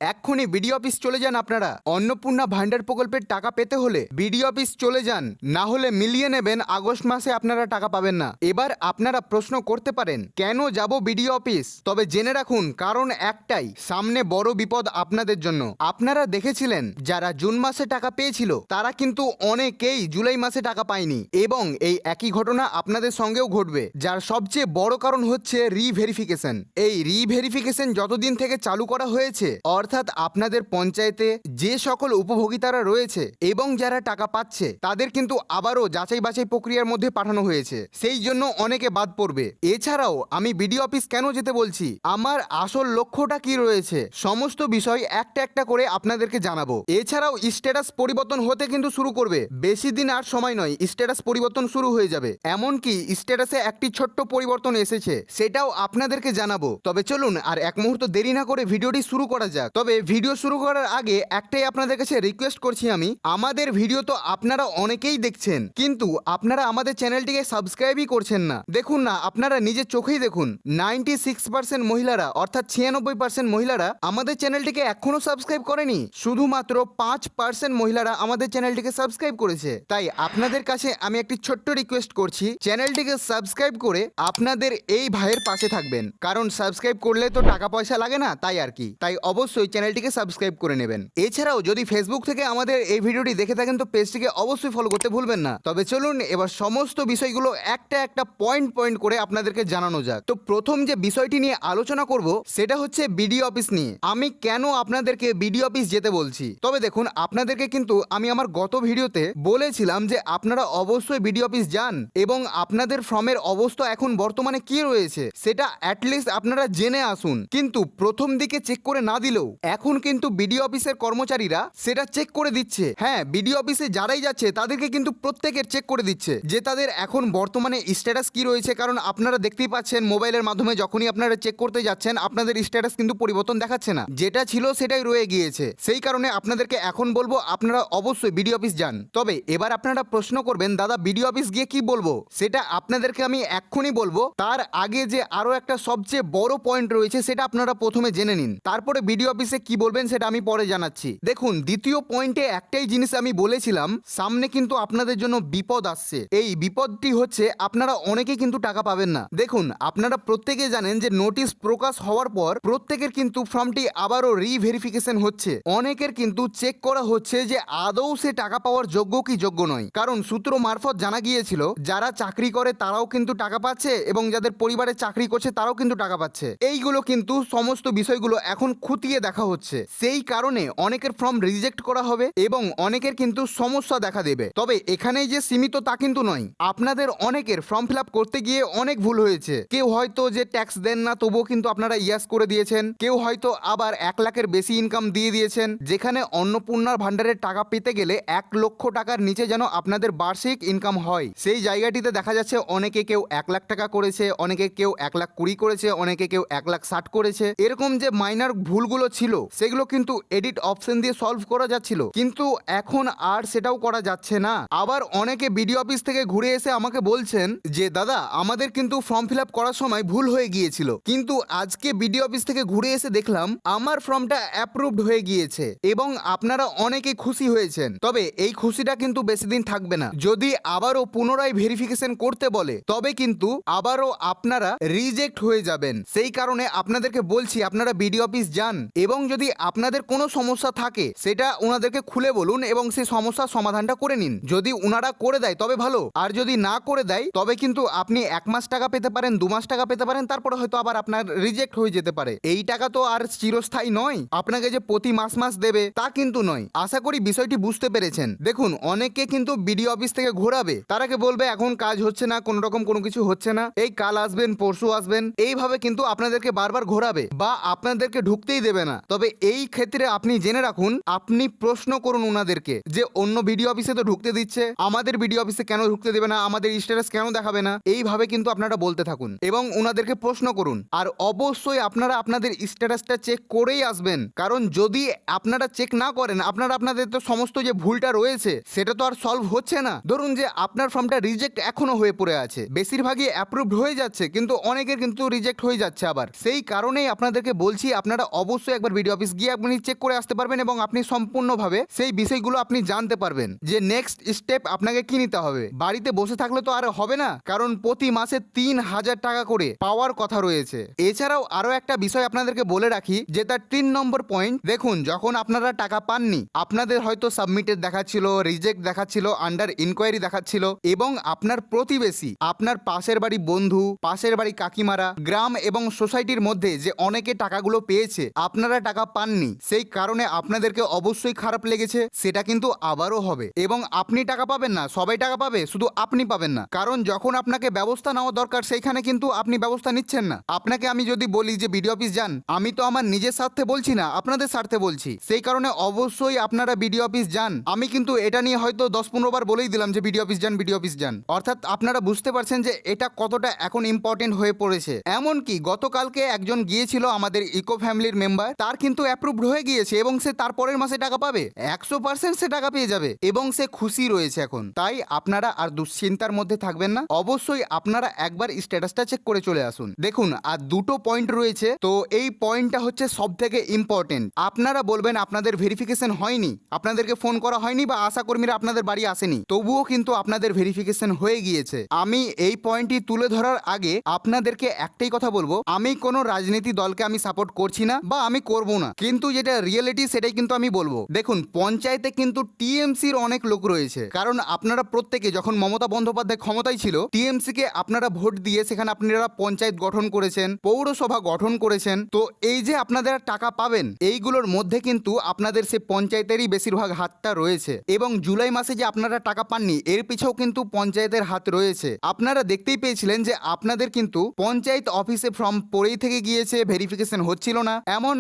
এক্ষুনি BDO office চলে যান। আপনারা অন্নপূর্ণা ভান্ডার প্রকল্পের টাকা পেতে হলে বিডিও অফিস চলে যান, না হলে মিলিয়ে নেবেন, আগস্ট মাসে আপনারা টাকা পাবেন না। এবার আপনারা প্রশ্ন করতে পারেন কেন যাব বিডিও অফিস? তবে জেনে রাখুন, কারণ একটাই, সামনে বড় বিপদ আপনাদের জন্য। আপনারা দেখেছিলেন যারা জুন মাসে টাকা পেয়েছিল তারা কিন্তু অনেকেই জুলাই মাসে টাকা পায়নি, এবং এই একই ঘটনা আপনাদের সঙ্গেও ঘটবে, যার সবচেয়ে বড় কারণ হচ্ছে রিভেরিফিকেশন। এই রিভেরিফিকেশন যতদিন থেকে চালু করা হয়েছে, অর্থাৎ আপনাদের পঞ্চায়েতে যে সকল উপভোক্তারা রয়েছে এবং যারা টাকা পাচ্ছে তাদের কিন্তু আবারও যাচাই বাছাই প্রক্রিয়ার মধ্যে পাঠানো হয়েছে, সেই জন্য অনেকে বাদ পড়বে। এছাড়াও আমি বিডিও অফিস কেন যেতে বলছি, আমার আসল লক্ষ্যটা কি রয়েছে, সমস্ত বিষয় একটা একটা করে আপনাদেরকে জানাবো। এছাড়াও স্ট্যাটাস পরিবর্তন হতে কিন্তু শুরু করবে, বেশি দিন আর সময় নয়, স্ট্যাটাস পরিবর্তন শুরু হয়ে যাবে। এমনকি স্ট্যাটাসে একটি ছোট্ট পরিবর্তন এসেছে, সেটাও আপনাদেরকে জানাবো। তবে চলুন আর এক মুহূর্ত দেরি না করে ভিডিওটি শুরু করা যাক। তবে ভিডিও শুরু করার আগে একটাই আপনাদের কাছে রিকোয়েস্ট করছি আমি, আমাদের ভিডিও তো আপনারা অনেকেই দেখছেন, কিন্তু আপনারা আমাদের চ্যানেলটিকে সাবস্ক্রাইবই করছেন না। দেখুন না, আপনারা নিজের চোখেই দেখুন, 96% মহিলারা, অর্থাৎ 96% মহিলারা আমাদের চ্যানেলটিকে এখনো সাবস্ক্রাইব করেনি, শুধুমাত্র 5% মহিলারা আমাদের চ্যানেলটিকে সাবস্ক্রাইব করেছে। তাই আপনাদের কাছে আমি একটি ছোট্ট রিকোয়েস্ট করছি, চ্যানেলটিকে সাবস্ক্রাইব করে আপনাদের এই ভাইয়ের পাশে থাকবেন, কারণ সাবস্ক্রাইব করলে তো টাকা পয়সা লাগে না, তাই আর কি। তাই অবশ্যই চ্যানেলটিকে সাবস্ক্রাইব করে নেবেন। এছাড়াও যদি ফেসবুক থেকে আমাদের এই ভিডিওটি দেখে থাকেন তো পেজটিকে অবশ্যই ফলো করতে ভুলবেন না। তবে চলুন এবার সমস্ত বিষয়গুলো একটা একটা পয়েন্ট পয়েন্ট করে আপনাদেরকে জানানো যাক। তো প্রথম যে বিষয়টি নিয়ে আলোচনা করব সেটা হচ্ছে বিডিও অফিস নিয়ে। আমি কেন আপনাদেরকে বিডিও অফিস যেতে বলছি? তবে দেখুন, আপনাদেরকে কিন্তু আমি আমার গত ভিডিওতে বলেছিলাম যে আপনারা অবশ্যই বিডিও অফিস যান এবং আপনাদের ফর্মের অবস্থা এখন বর্তমানে কি রয়েছে সেটা অ্যাটলিস্ট আপনারা জেনে আসুন। কিন্তু প্রথম দিকে চেক করে না দিলেও এখন কিন্তু বিডিও অফিসের কর্মচারীরা সেটা চেক করে দিচ্ছে। হ্যাঁ, বিডিও অফিসে যারাই যাচ্ছে তাদেরকে কিন্তু প্রত্যেকের চেক করে দিচ্ছে যে তাদের এখন বর্তমানে স্ট্যাটাস কি রয়েছে, কারণ আপনারা দেখতেই পাচ্ছেন মোবাইলের মাধ্যমে যখনই আপনারা চেক করতে যাচ্ছেন আপনাদের স্ট্যাটাস কিন্তু পরিবর্তন দেখাচ্ছে না, যেটা ছিল সেটাই রয়ে গিয়েছে। সেই কারণে আপনাদেরকে এখন বলবো আপনারা অবশ্যই বিডিও অফিস যান। তবে এবার আপনারা প্রশ্ন করবেন, দাদা বিডিও অফিস গিয়ে কি বলবো? সেটা আপনাদেরকে আমি এক্ষুনি বলবো। তার আগে যে আরো একটা সবচেয়ে বড় পয়েন্ট রয়েছে সেটা আপনারা প্রথমে জেনে নিন, তারপরে বিডিও অফিসে কি বলবেন সেটা আমি পরে জানাচ্ছি। দেখুন, দ্বিতীয় পয়েন্টে একটাই জিনিস আমি বলেছিলাম, সামনে কিন্তু আপনাদের জন্য বিপদ আসছে। এই বিপদটি হচ্ছে আপনারা অনেকেই কিন্তু টাকা পাবেন না। দেখুন, আপনারা প্রত্যেকে জানেন যে নোটিশ প্রকাশ হওয়ার পর প্রত্যেকের কিন্তু ফর্মটি আবারও রিভেরিফিকেশন হচ্ছে, অনেকের কিন্তু চেক করা হচ্ছে যে আদৌ সে টাকা পাওয়ার যোগ্য কি যোগ্য নয়। কারণ সূত্র মারফত জানা গিয়েছিল যারা চাকরি করে তারাও কিন্তু টাকা পাচ্ছে এবং যাদের পরিবারে চাকরি করছে তারাও কিন্তু টাকা পাচ্ছে। এইগুলো কিন্তু সমস্ত বিষয়গুলো এখন খুঁটিয়ে দেখা হচ্ছে, সেই কারণে অনেকের ফর্ম রিজেক্ট করা হবে এবং অনেকের কিন্তু সমস্যা দেখা দেবে। তবে এখানেই যে সীমিত তা কিন্তু নয়, আপনাদের অনেকের ফর্ম ফিল আপ করতে গিয়ে অনেক ভুল হয়েছে। কেউ হয়তো যে ট্যাক্স দেন না তবুও কিন্তু আপনারা ইয়াস করে দিয়েছেন, কেউ হয়তো আবার 1 লাখের বেশি ইনকাম দিয়ে দিয়েছেন, যেখানে অন্নপূর্ণার ভান্ডারের টাকা পেতে গেলে 1 লক্ষ টাকার নিচে যেন আপনাদের বার্ষিক ইনকাম হয়, সেই জায়গাটিতে দেখা যাচ্ছে অনেকে কেউ 1 লাখ টাকা করেছে, অনেকে কেউ 1,20,000 করেছে, অনেকে কেউ 1,60,000 করেছে। এরকম যে মাইনার ভুলগুলো ছিল সেগুলো কিন্তু এডিট অপশন দিয়ে সলভ করা যাচ্ছিল, কিন্তু এখন আর সেটাও করা যাচ্ছে না। আবার অনেকে বিডিও অফিস থেকে ঘুরে এসে আমাকে বলছেন যে দাদা আমাদের কিন্তু ফর্ম ফিল আপ করার সময় ভুল হয়ে গিয়েছিল, কিন্তু আজকে বিডিও অফিস থেকে ঘুরে এসে দেখলাম আমার ফর্মটা অ্যাপ্রুভড হয়ে গিয়েছে এবং আপনারা অনেকে খুশি হয়েছেন। তবে এই খুশিটা কিন্তু বেশি দিন থাকবে না, যদি আবারও পুনরায় ভেরিফিকেশন করতে বলে তবে কিন্তু আবারও আপনারা রিজেক্ট হয়ে যাবেন। সেই কারণে আপনাদেরকে বলছি আপনারা বিডিও অফিস যান এবং যদি আপনাদের কোনো সমস্যা থাকে সেটা ওনাদেরকে খুলে বলুন এবং সেই সমস্যার সমাধানটা করে নিন। যদি ওনারা করে দেয় তবে ভালো, আর যদি না করে দেয় তবে কিন্তু আপনি 1 মাস টাকা পেতে পারেন, 2 মাস টাকা পেতে পারেন, তারপরে হয়তো আবার আপনার রিজেক্ট হয়ে যেতে পারে। এই টাকা তো আর চিরস্থায়ী নয়, আপনাকে যে প্রতি মাস মাস দেবে তা কিন্তু নয়। আশা করি বিষয়টি বুঝতে পেরেছেন। দেখুন, অনেকে কিন্তু বিডিও অফিস থেকে ঘোরাবে, তারাকে বলবে এখন কাজ হচ্ছে না, কোনো রকম কোনো কিছু হচ্ছে না, এই কাল আসবেন পরশু আসবেন, এইভাবে কিন্তু আপনাদেরকে বারবার ঘোরাবে বা আপনাদেরকে ঢুকতেই দেবে না। তবে এই ক্ষেত্রে আপনি জেনে রাখুন, আপনি প্রশ্ন করুন ওনাদেরকে যে অন্য বিডিও অফিসে তো ঢুকতে দিচ্ছে, আমাদের বিডিও অফিসে কেন ঢুকতে দেবে না, আমাদের স্ট্যাটাস কেন দেখাবে না, এইভাবে কিন্তু আপনারা বলতে থাকুন এবং ওনাদেরকে প্রশ্ন করুন। আর অবশ্যই আপনারা আপনাদের স্ট্যাটাসটা চেক করেই আসবেন, কারণ যদি আপনারা চেক না করেন আপনাদের তো সমস্ত যে ভুলটা রয়েছে সেটা তো আর সলভ হচ্ছে না। ধরুন যে আপনার ফর্মটা রিজেক্ট এখনো হয়ে পড়ে আছে, বেশিরভাগই অ্যাপ্রুভড হয়ে যাচ্ছে কিন্তু অনেকের কিন্তু রিজেক্ট হয়ে যাচ্ছে আবার। সেই কারণেই আপনাদেরকে বলছি আপনারা অবশ্যই একবার একবার বিডিও অফিস গিয়ে আপনি চেক করে আসতে পারবেন এবং আপনি সম্পূর্ণভাবে সেই বিষয়গুলো আপনি জানতে পারবেন যে নেক্সট স্টেপ আপনাকে কি নিতে হবে। বাড়িতে বসে থাকলে তো আর হবে না, কারণ প্রতি মাসে 3,000 টাকা করে পাওয়ার কথা রয়েছে। এছাড়াও আরো একটা বিষয় আপনাদেরকে বলে রাখি যে তার 3 নম্বর পয়েন্ট, দেখুন যখন আপনারা টাকা পাননি আপনাদের হয়তো সাবমিটেড দেখাচ্ছিল, রিজেক্ট দেখাচ্ছিল, আন্ডার ইনকোয়ারি দেখাচ্ছিল এবং আপনার প্রতিবেশী, আপনার পাশের বাড়ি বন্ধু, পাশের বাড়ি কাকিমারা, গ্রাম এবং সোসাইটির মধ্যে যে অনেকে টাকাগুলো পেয়েছে আপনারা টাকা পাননি, সেই কারণে আপনাদেরকে অবশ্যই খারাপ লেগেছে। সেটা কিন্তু আবারও হবে এবং আপনি টাকা পাবেন না, সবাই টাকা পাবে, শুধু আপনি পাবেন না। কারণ যখন আপনাকে ব্যবস্থা নেওয়া দরকার সেইখানে কিন্তু আপনি ব্যবস্থা নিচ্ছেন না। আপনাকে আমি যদি বলি যে বিডিও অফিস যান, আমি তো আমার নিজের স্বার্থে বলছি না, আপনাদের স্বার্থে বলছি। সেই কারণে অবশ্যই আপনারা বিডিও অফিস যান। আমি কিন্তু এটা নিয়ে হয়তো 10-15 বার বলেই দিলাম যে বিডিও অফিস যান, বিডিও অফিস যান। অর্থাৎ আপনারা বুঝতে পারছেন যে এটা কতটা এখন ইম্পর্টেন্ট হয়ে পড়েছে। এমনকি গতকালকে একজন গিয়েছিল আমাদের ইকো ফ্যামিলির মেম্বার, তার কিন্তু অ্যাপ্রুভড হয়ে গিয়েছে এবং সে তারপরের মাসে টাকা পাবে, 100% সে টাকা পেয়ে যাবে এবং সে খুশি রয়েছে এখন। তাই আপনারা আর দুশ্চিন্তার মধ্যে থাকবেন না, অবশ্যই আপনারা একবার স্ট্যাটাসটা চেক করে চলে আসুন। দেখুন আর দুটো পয়েন্ট রয়েছে, তো এই পয়েন্টটা হচ্ছে সব থেকে ইম্পর্টেন্ট। আপনারা বলবেন আপনাদের ভেরিফিকেশন হয়নি, আপনাদেরকে ফোন করা হয়নি বা আশাকর্মীরা আপনাদের বাড়ি আসেনি, তবুও কিন্তু আপনাদের ভেরিফিকেশন হয়ে গিয়েছে। আমি এই পয়েন্টটি তুলে ধরার আগে আপনাদেরকে একটাই কথা বলবো, আমি কোনো রাজনীতি দলকে আমি সাপোর্ট করছি না বা আমি করব না, কিন্তু যেটা রিয়েলিটি সেটাই কিন্তু আমি বলবো। দেখুন পঞ্চায়েতে কিন্তু টিএমসির অনেক লোক রয়েছে, কারণ আপনারা প্রত্যেকে যখন মমতা বন্দ্যোপাধ্যায় ক্ষমতায় ছিল টিএমসি কে আপনারা ভোট দিয়ে সেখানে আপনারা পঞ্চায়েত গঠন করেছেন, পৌরসভা গঠন করেছেন। তো এই যে আপনাদের টাকা পাবেন এইগুলোর মধ্যে কিন্তু আপনাদের সে পঞ্চায়েতেরই বেশিরভাগ হাতটা রয়েছে এবং জুলাই মাসে যে আপনারা টাকা পাননি এর পিছেও কিন্তু পঞ্চায়েতের হাত রয়েছে। আপনারা দেখতেই পেয়েছিলেন যে আপনাদের কিন্তু পঞ্চায়েত অফিসে ফর্ম পড়েই থেকে গিয়েছে, ভেরিফিকেশন হচ্ছিল না,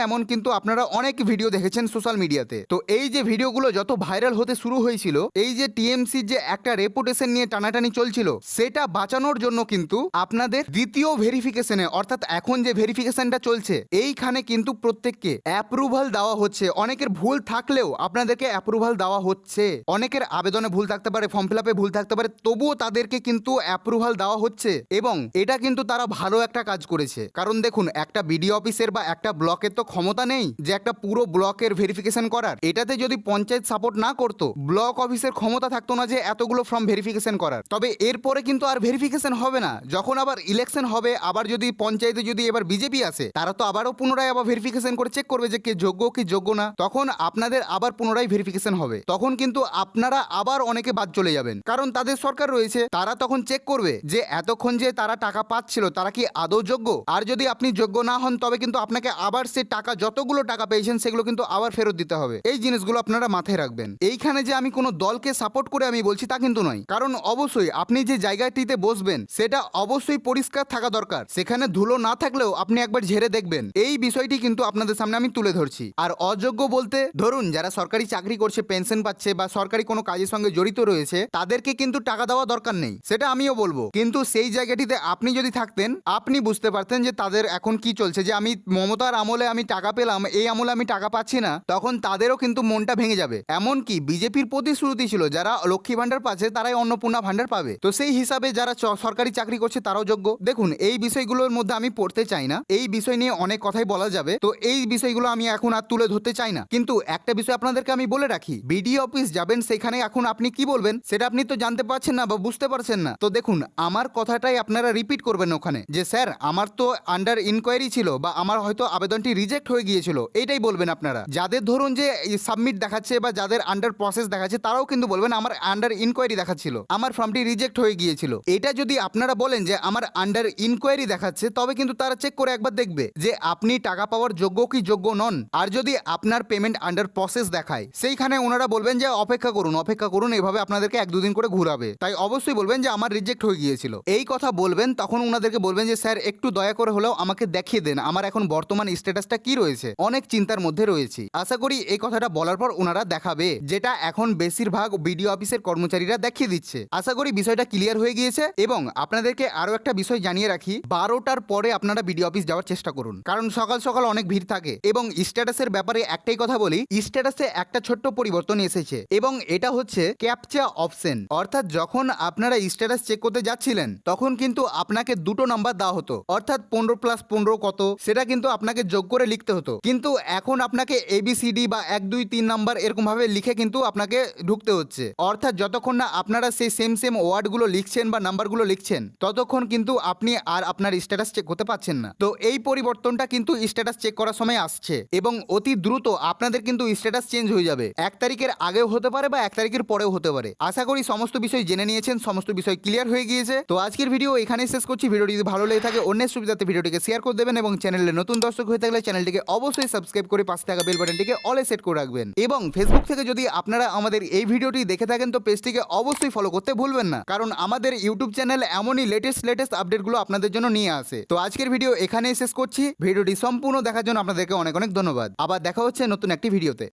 এমন কিন্তু আপনারা অনেক ভিডিও দেখেছেন সোশ্যাল মিডিয়াতে। তো এই যে ভিডিওগুলো যত ভাইরাল হতে শুরু হয়েছিল, এই যে টিএমসির যে একটা রেপুটেশন নিয়ে টানাটানি চলছিল, সেটা বাঁচানোর জন্য কিন্তু আপনাদের দ্বিতীয় ভেরিফিকেশনে, অর্থাৎ এখন যে ভেরিফিকেশনটা চলছে এইখানে কিন্তু প্রত্যেককে অ্যাপ্রুভাল দেওয়া হচ্ছে। অনেকের ভুল থাকলেও আপনাদেরকে অ্যাপ্রুভাল দেওয়া হচ্ছে, অনেকের আবেদনে ভুল থাকতে পারে, ফর্ম ফিল আপে ভুল থাকতে পারে, তবুও তাদেরকে কিন্তু অ্যাপ্রুভাল দেওয়া হচ্ছে এবং এটা কিন্তু তারা ভালো একটা কাজ করেছে। কারণ দেখুন একটা বিডিও অফিসের বা একটা ব্লকের তো ক্ষমতা নেই যে একটা পুরো ব্লকের ভেরিফিকেশন করার। এটাতে যদি পঞ্চায়েত সাপোর্ট না করতো, ব্লক অফিসের ক্ষমতা থাকতো না যে এতগুলো ফর্ম ভেরিফিকেশন করার। তবে এরপরে কিন্তু আর ভেরিফিকেশন হবে না, যখন আবার ইলেকশন হবে, আবার যদি পঞ্চায়েতে যদি এবার বিজেপি আসে, তারা তো আবারও পুনরায় আবার ভেরিফিকেশন করে চেক করবে যে কে যোগ্য কি যোগ্য না, তখন আপনাদের আবার পুনরায় ভেরিফিকেশন হবে। তখন কিন্তু আপনারা আবার অনেকে বাদ চলে যাবেন, কারণ তাদের সরকার রয়েছে, তারা তখন চেক করবে যে এতক্ষণ যে তারা টাকা পাচ্ছিল তারা কি আদৌ যোগ্য। আর যদি আপনি যোগ্য না হন তবে কিন্তু আপনাকে আবার সে টাকা, যতগুলো টাকা পেয়েছেন সেগুলো কিন্তু আবার ফেরত দিতে হবে। এই জিনিসগুলো আপনারা মাথায় রাখবেন। এইখানে যে আমি কোনো দলকে সাপোর্ট করে আমি বলছি তা কিন্তু নয়, কারণ অবশ্যই আপনি যে জায়গাটিতে বসবেন সেটা অবশ্যই পরিষ্কার থাকা দরকার, সেখানে ধুলো না থাকলেও আপনি একবার ঝেড়ে দেখবেন। এই বিষয়টি কিন্তু আপনাদের সামনে আমি তুলে ধরছি। আর অযোগ্য বলতে ধরুন যারা সরকারি চাকরি করছে, পেনশন পাচ্ছে বা সরকারি কোনো কাজের সঙ্গে জড়িত রয়েছে, তাদেরকে কিন্তু টাকা দেওয়া দরকার নেই, সেটা আমিও বলবো। কিন্তু সেই জায়গাটিতে আপনি যদি থাকতেন আপনি বুঝতে পারতেন যে তাদের এখন কি চলছে, যে আমি মমতার আমলে আমি টাকা পেলাম, এই আমলে আমি টাকা পাচ্ছি না, তখন তাদেরও কিন্তু মনটা ভেঙে যাবে। এমনকি বিজেপির প্রতিশ্রুতি ছিল যারা লক্ষ্মী ভান্ডার পাচ্ছে তারাই অন্নপূর্ণা ভান্ডার পাবে, তো সেই হিসাবে যারা সরকারি চাকরি করছে তারাও যোগ্য। দেখুন এই বিষয়গুলোর মধ্যে আমি পড়তে চাই না, এই বিষয় নিয়ে অনেক কথাই বলা যাবে, তো এই বিষয়গুলো আমি এখন আর তুলে ধরতে চাই না। কিন্তু একটা বিষয় আপনাদেরকে আমি বলে রাখি, বিডিও অফিস যাবেন সেখানে এখন আপনি কি বলবেন সেটা আপনি তো জানতে পারছেন না বা বুঝতে পারছেন না। তো দেখুন আমার কথাটাই আপনারা রিপিট করবেন ওখানে, যে স্যার আমার তো আন্ডার ইনকোয়ারি ছিল বা আমার হয়তো আবেদনটি রিজেক্ট হয়ে গিয়েছিল, এইটাই বলবেন আপনারা। যাদের ধরুন যে সাবমিট দেখাচ্ছে বা যাদের আন্ডার প্রসেস দেখাচ্ছে তারাও কিন্তু বলবেন আমার আন্ডার ইনকোয়ারি দেখাচ্ছিল, আমার ফর্মটি রিজেক্ট হয়ে গিয়েছিল। এটা যদি আপনারা বলেন যে আমার আন্ডার ইনকোয়ারি দেখাচ্ছে, তবে কিন্তু তারা চেক করে একবার দেখবে যে আপনি টাকা পাওয়ার যোগ্য কি যোগ্য নন। আর যদি আপনার পেমেন্ট আন্ডার প্রসেস দেখায়, সেইখানে ওনারা বলবেন যে অপেক্ষা করুন, এভাবে আপনাদেরকে 1-2 দিন করে ঘুরাবে। তাই অবশ্যই বলবেন যে আমার রিজেক্ট হয়ে গিয়েছিল, এই কথা বলবেন। তখন ওনাদেরকে বলবেন যে স্যার একটু দয়া করে হলেও আমাকে দেখিয়ে দেন আমার এখন বর্তমান স্ট্যাটাসটা কি রয়েছে, অনেক চিন্তার মধ্যে রয়েছি। আশা করি এই কথাটা বলার পর ওনারা দেখাবে, যেটা এখন বেশিরভাগ বিডিও অফিসের কর্মচারীরা দেখিয়ে দিচ্ছে। আশা করি বিষয়টা ক্লিয়ার হয়ে গিয়েছে। এবং আপনাদেরকে আরো একটা বিষয় জানিয়ে রাখি, 12টার পরে আপনারা বিডিও অফিস যাওয়ার চেষ্টা করুন, কারণ সকাল সকাল অনেক ভিড় থাকে। এবং স্ট্যাটাসের ব্যাপারে একটাই কথা বলি, স্ট্যাটাসে একটা ছোট্ট পরিবর্তন এসেছে এবং এটা হচ্ছে ক্যাপচা অপশন। অর্থাৎ যখন আপনারা স্ট্যাটাস চেক করতে যাচ্ছিলেন তখন কিন্তু আপনাকে দুটো নাম্বার দেওয়া হতো, অর্থাৎ 15+15 কত সেটা কিন্তু আপনাকে যোগ করে লিখতে হতো, কিন্তু এখন আপনাকে ABCD বা 1 2 3 নাম্বার এরকম ভাবে লিখে কিন্তু আপনাকে ঢুকতে হচ্ছে। অর্থাৎ যতক্ষণ না আপনারা সেই সেম ওয়ার্ডগুলো লিখছেন বা নাম্বারগুলো লিখছেন ততক্ষণ কিন্তু আপনি আর আপনার স্ট্যাটাস চেক করতে পারছেন না। তো এই পরিবর্তনটা কিন্তু স্ট্যাটাস চেক করার সময় আসছে এবং অতি দ্রুত আপনাদের কিন্তু স্ট্যাটাস চেঞ্জ হয়ে যাবে। 1 তারিখের আগেও হতে পারে বা 1 তারিখের পরেও হতে পারে। আশা করি সমস্ত বিষয় জেনে নিয়েছেন, সমস্ত বিষয় ক্লিয়ার হয়ে গিয়েছে। তো আজকের ভিডিও এখানেই শেষ করছি। ভিডিওটি যদি ভালো লেগে থাকে অন্যের সুবিধাতে ভিডিওটিকে শেয়ার করে দেবেন এবং চ্যানেলে নতুন দর্শক হয়ে থাকলে চ্যানেলটিকে অবশ্যই সাবস্ক্রাইব করে পাশে থাকা বেল বাটনটিকে অলে সেট করে রাখবেন। এবং ফেসবুক থেকে যদি আপনারা আমাদের এই ভিডিওটি দেখে থাকেন তো পেজটিকে অবশ্যই ফলো করতে ভুলবেন না, কারণ আমাদের ইউটিউব চ্যানেল এমনই লেটেস্ট আপডেটগুলো আপনাদের জন্য নিয়ে আসে। তো আজকের ভিডিও এখানেই শেষ করছি। ভিডিওটি সম্পূর্ণ দেখার জন্য আপনাদেরকে অনেক ধন্যবাদ। আবার দেখা হচ্ছে নতুন একটি ভিডিওতে।